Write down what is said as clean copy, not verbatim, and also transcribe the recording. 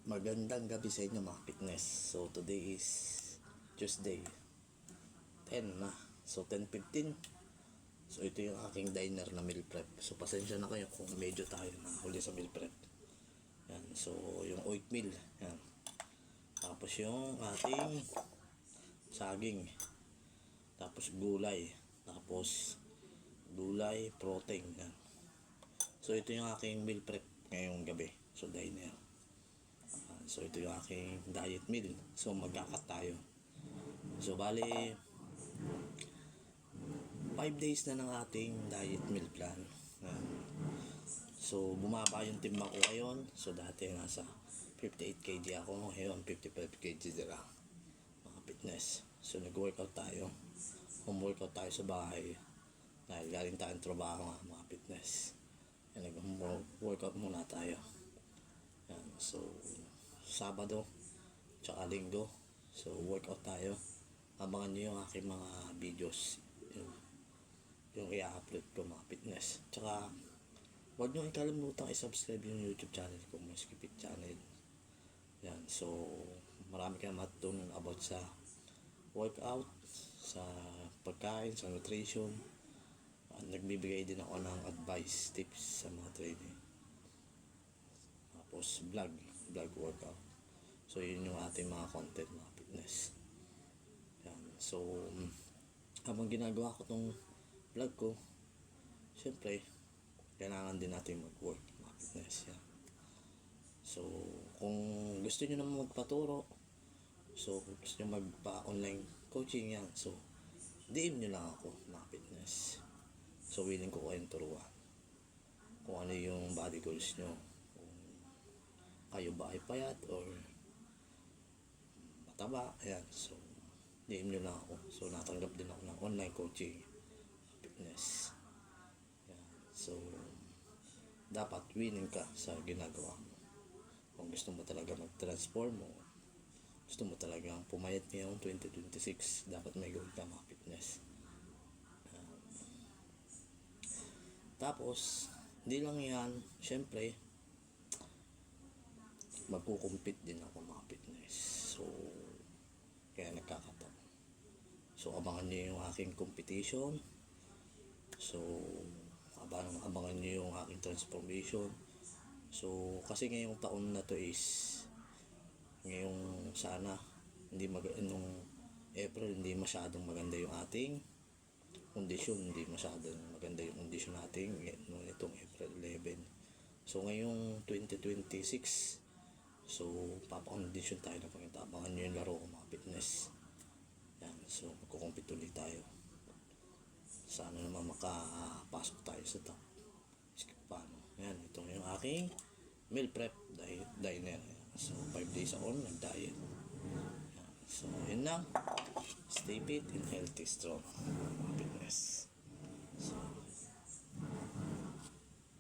Magandang gabi sa inyo mga fitness. So today is Tuesday 10 na. So 10:15. So ito yung aking diner na meal prep. So pasensya na kayo kung medyo tayo na huli sa meal prep. Yan. So yung oatmeal. Yan. Tapos yung ating saging. Tapos gulay. Tapos gulay, protein. Yan. So ito yung aking meal prep ngayong gabi. So diner. So ito yung aking diet meal. So magkakat tayo. So bali 5 days na ng ating diet meal plan. So bumaba yung timbang ko ngayon. So dati nasa 58 kg ako, ngayon 55 kg na lang mga fitness. So nag-workout tayo. Home workout tayo sa bahay dahil galing tayong trabaho mga fitness. Nag-workout muna tayo. Yan. So Sabado tsaka Linggo, so workout tayo. Abangan nyo yung aking mga videos, yung i-upload ko mga fitness. Tsaka huwag nyo ikalimutan i-subscribe yung YouTube channel ko, Moskipit channel. Yan. So marami kayong matutunan about sa workout, sa pagkain, sa nutrition. Nagbibigay din ako ng advice, tips sa mga training. Tapos vlog workout. So yun yung ating mga content mga fitness. Yan. So habang ginagawa ko tong vlog ko, syempre kailangan din natin mag-work mga fitness. Yan. So kung gusto niyo naman magpaturo, so kung gusto niyo magpa-online coaching, yan, so DM niyo lang ako mga fitness. So willing ko kayong turuan kung ano yung body goals nyo. Kayo ba ay payat or mataba, ayan. So DM nyo lang ako. So natanggap din ako ng online coaching fitness. Ayan. So dapat winning ka sa ginagawa mo. Kung gusto mo talaga mag-transform mo, gusto mo talagang pumayat ngayong 2026, dapat may goal ka mga fitness. Tapos hindi lang yan, syempre magkukumpit din ako mga fitness. So kaya nagkakataon. So abangan nyo yung aking competition. So abangan nyo yung aking transformation. So kasi ngayong taon na to is ngayong sana nung April hindi masyadong maganda yung ating kondisyon, hindi masyadong maganda yung kondisyon natin noong itong April 11. So ngayong 2026, so papakondisyon tayo na Panginoon. Abangan nyo yung laro ko mga fitness. Yan. So magkukumpit ulit tayo. Sana naman makapasok tayo sa top. Skip paano. Yan. Ito yung aking meal prep diner. So 5 days ako nag-diet. Yan. So yun lang. Stay fit and healthy, strong mga fitness.